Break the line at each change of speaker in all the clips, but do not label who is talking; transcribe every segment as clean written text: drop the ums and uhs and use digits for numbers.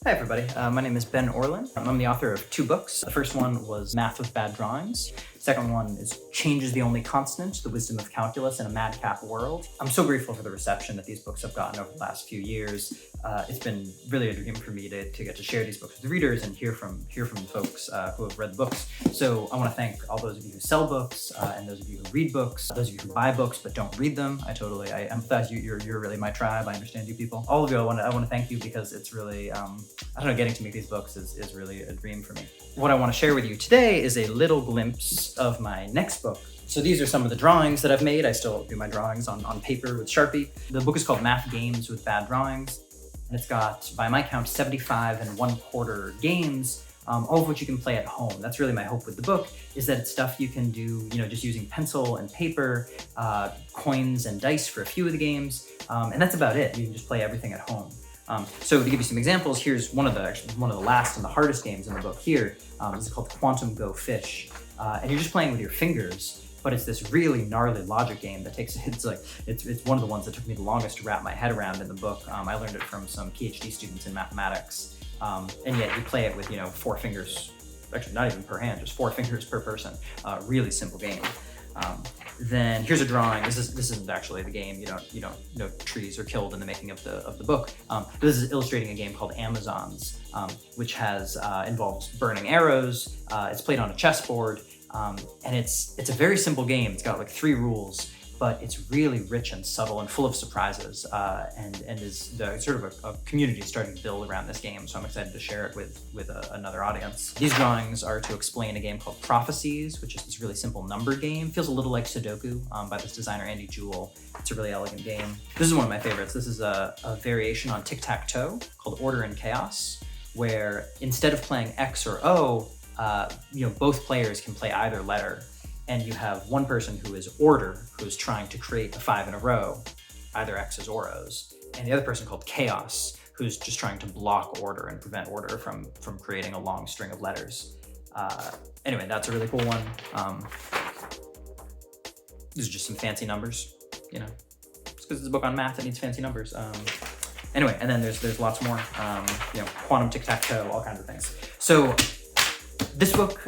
Hi everybody, my name is Ben Orlin. I'm the author of 2 books. The first one was Math with Bad Drawings. The second one is Change is the Only Constant, The Wisdom of Calculus in a Madcap World. I'm so grateful for the reception that these books have gotten over the last few years. It's been really a dream for me to get to share these books with readers and hear from folks who have read the books. So I want to thank all those of you who sell books and those of you who read books, those of you who buy books but don't read them. I empathize. You're really my tribe. I understand you people. All of you, I want to thank you because it's really, I don't know, getting to make these books is really a dream for me. What I want to share with you today is a little glimpse of my next book. So these are some of the drawings that I've made. I still do my drawings on paper with Sharpie. The book is called Math Games with Bad Drawings. And it's got, by my count, 75 1/4 games, all of which you can play at home. That's really my hope with the book, is that it's stuff you can do, just using pencil and paper, coins and dice for a few of the games. And that's about it. You can just play everything at home. So to give you some examples, here's one of the last and the hardest games in the book here. This is called Quantum Go Fish. And you're just playing with your fingers, but it's this really gnarly logic game that it's one of the ones that took me the longest to wrap my head around in the book. I learned it from some PhD students in mathematics. And yet you play it with, 4 fingers, actually not even per hand, just 4 fingers per person. Really simple game. Then here's a drawing. This isn't actually the game. No trees are killed in the making of the book. This is illustrating a game called Amazons, which involves burning arrows. It's played on a chessboard, and it's a very simple game. It's got like 3 rules, but it's really rich and subtle and full of surprises, and is sort of a community starting to build around this game. So I'm excited to share it with another audience. These drawings are to explain a game called Prophecies, which is this really simple number game. Feels a little like Sudoku by this designer Andy Jewell. It's a really elegant game. This is one of my favorites. This is a variation on tic-tac-toe called Order and Chaos, where instead of playing X or O, both players can play either letter. And you have one person who is Order, who's trying to create a 5 in a row, either X's or O's, and the other person called Chaos, who's just trying to block Order and prevent Order from creating a long string of letters. Anyway, that's a really cool one. These are just some fancy numbers, just because it's a book on math that needs fancy numbers. Anyway, and then there's lots more, quantum tic-tac-toe, all kinds of things. So this book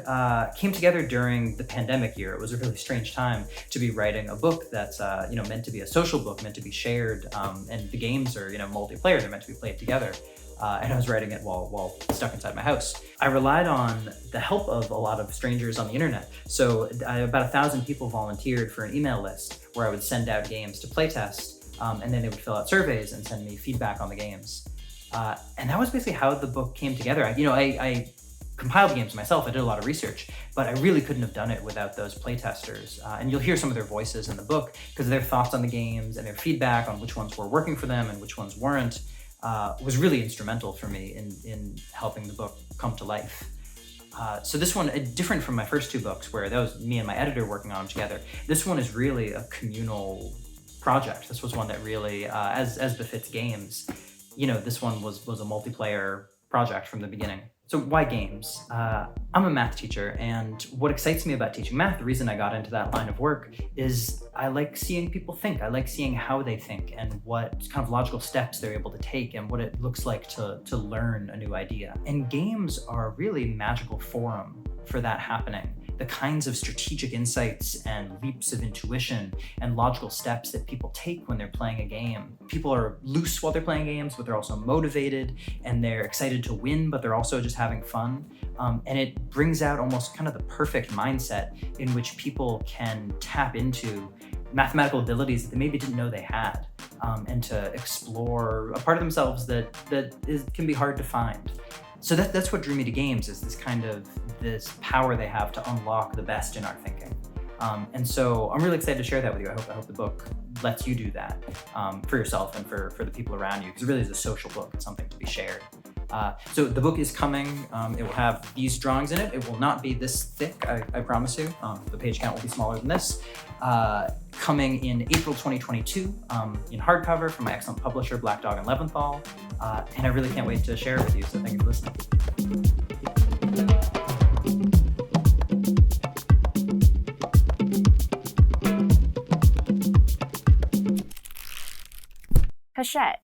came together during the pandemic year. It was a really strange time to be writing a book that's meant to be a social book, meant to be shared, and the games are multiplayer. They're meant to be played together. And I was writing it while stuck inside my house. I relied on the help of a lot of strangers on the internet. So about 1,000 people volunteered for an email list where I would send out games to playtest, and then they would fill out surveys and send me feedback on the games. And that was basically how the book came together. I compiled the games myself. I did a lot of research, but I really couldn't have done it without those playtesters. And you'll hear some of their voices in the book because their thoughts on the games and their feedback on which ones were working for them and which ones weren't was really instrumental for me in helping the book come to life. So this one, different from my first 2 books where that was me and my editor working on them together, this one is really a communal project. This was one that really, as befits games, this one was a multiplayer project from the beginning. So why games? I'm a math teacher, and what excites me about teaching math, the reason I got into that line of work, is I like seeing people think. I like seeing how they think and what kind of logical steps they're able to take and what it looks like to learn a new idea. And games are a really magical forum for that happening. The kinds of strategic insights and leaps of intuition and logical steps that people take when they're playing a game. People are loose while they're playing games, but they're also motivated and they're excited to win, but they're also just having fun. And it brings out almost kind of the perfect mindset in which people can tap into mathematical abilities that they maybe didn't know they had, and to explore a part of themselves that can be hard to find. So that's what drew me to games, is this power they have to unlock the best in our thinking. And so I'm really excited to share that with you. I hope the book lets you do that for yourself and for the people around you, because it really is a social book. It's something to be shared. So the book is coming. It will have these drawings in it. It will not be this thick, I promise you. The page count will be smaller than this. Coming in April 2022 in hardcover from my excellent publisher, Black Dog and Leventhal. And I really can't wait to share it with you, so thank you for listening.
Hachette.